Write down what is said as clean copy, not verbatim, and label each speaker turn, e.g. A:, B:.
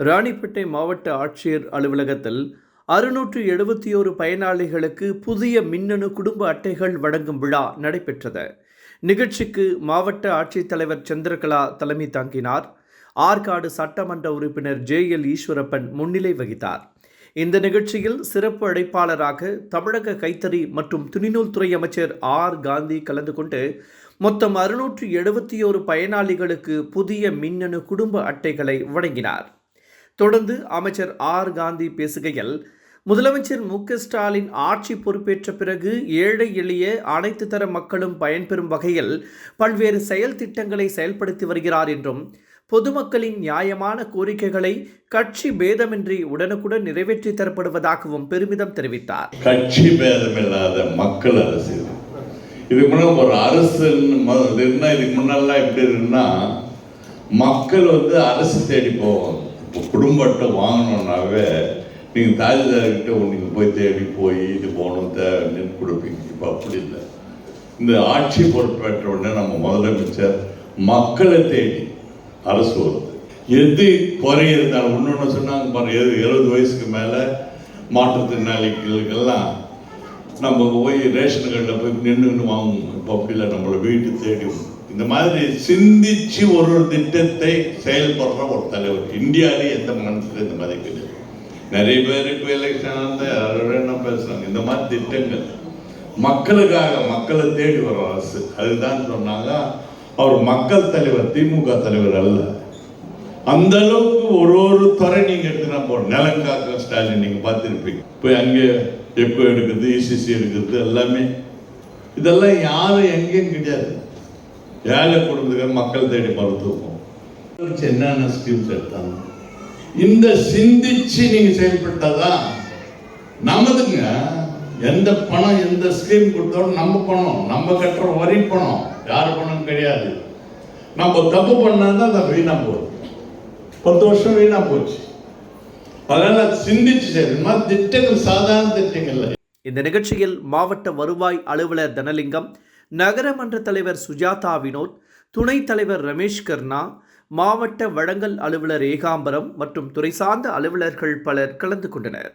A: ராணிப்பேட்டை மாவட்ட ஆட்சியர் அலுவலகத்தில் 671 பயனாளிகளுக்கு புதிய மின்னணு குடும்ப அட்டைகள் வழங்கும் விழா நடைபெற்றது. நிகழ்ச்சிக்கு மாவட்ட ஆட்சித்தலைவர் சந்திரகலா தலைமை தாங்கினார். ஆற்காடு சட்டமன்ற உறுப்பினர் JL ஈஸ்வரப்பன் முன்னிலை வகித்தார். இந்த நிகழ்ச்சியில் சிறப்பு அழைப்பாளராக தமிழக கைத்தறி மற்றும் துணிநூல் துறை அமைச்சர் காந்தி கலந்து கொண்டு மொத்தம் 671 பயனாளிகளுக்கு புதிய மின்னணு குடும்ப அட்டைகளை வழங்கினார். தொடர்ந்து அமைச்சர் காந்தி பேசுகையில், முதலமைச்சர் ஸ்டாலின் ஆட்சி பொறுப்பேற்ற பிறகு ஏழை எளிய அனைத்து தர மக்களும் பயன்பெறும் வகையில் பல்வேறு செயல் திட்டங்களை செயல்படுத்தி வருகிறார் என்றும், பொதுமக்களின் நியாயமான கோரிக்கைகளை கட்சி பேதமின்றி உடனுக்குடன் நிறைவேற்றி தரப்படுவதாகவும் பெருமிதம் தெரிவித்தார்.
B: கட்சி பேதமில்லாத மக்கள் அரசு. இதுக்கு முன்னாடி ஒரு அரசு இதுக்கு முன்னெல்லாம் எப்படி இருக்குன்னா, மக்கள் அரசு தேடி போவாங்க. இப்போ குடும்ப அட்டை வாங்கணுன்னாவே நீங்கள் தாஜிதார்கிட்ட நீங்கள் போய் தேடி போய் இது போகணும் தேவைன்னு கொடுப்பீங்க. இப்போ அப்படி இல்லை. இந்த ஆட்சி பொறுப்பேற்ற உடனே நம்ம முதலமைச்சர் மக்களை தேடி அரசு வருது. எது குறை இருந்தாலும் ஒன்று சொன்னாங்க பாருங்க, 70 வயசுக்கு மேலே மாற்றுத்திறனாளிகளுக்கெல்லாம் நம்ம போய் ரேஷன் கடையில் போய் நின்று வாங்குவோம். இப்போ அப்படி இல்லை, நம்மளை வீட்டு தேடி இந்த மாதிரி சிந்திச்சு ஒரு திட்டத்தை செயல்படுற ஒரு தலைவர் இந்தியாவிலே எந்த மனசுல இந்த மாதிரி கிடையாது. நிறைய பேருக்கு எலெக்ஷன் என்ன பேசுறாங்க. இந்த மாதிரி திட்டங்கள் மக்களுக்காக, மக்களை தேடி வர அரசு. அதுதான் சொன்னாங்க. அவர் மக்கள் தலைவர், திமுக தலைவர் அல்ல. அந்த அளவுக்கு ஒரு துறை நீங்க எடுத்துனா போறோம். நிலங்காக்க ஸ்டாலின் நீங்க பார்த்துருப்பீங்க. போய் அங்கே எக்கோ எடுக்கிறது, ECC எடுக்கிறது எல்லாமே. இதெல்லாம் யாரும் எங்கேயும் கிடையாது. ஏழை குடும்பத்துக்கு மக்கள் தேடி மருத்துவம் என்னென்ன ஸ்கீம்ஸ் எடுத்தாங்க. இந்த சிந்திச்சு நீங்க செயல்பட்டாதான் நமதுங்க. எந்த பணம் எந்த ஸ்கீம் கொடுத்தாலும் நம்ம பணம், நம்ம கட்டுற வரி பணம், யார் பணம் கிடையாது. நம்ம தப்பு பண்ணாதான் அதை வீணா போகுது. 10 வருஷம் வீணா போச்சு. அதனால சிந்திச்சு செயல்படும் திட்டங்கள் சாதாரண திட்டங்கள்.
A: இந்த நிகழ்ச்சியில் மாவட்ட வருவாய் அலுவலர் தனலிங்கம், நகரமன்ற தலைவர் சுஜாதா வினோத், துணைத் தலைவர் ரமேஷ் கர்ணா, மாவட்ட வழங்கல் அலுவலர் ஏகாம்பரம் மற்றும் துறை சார்ந்த அலுவலர்கள் பலர் கலந்து கொண்டனர்.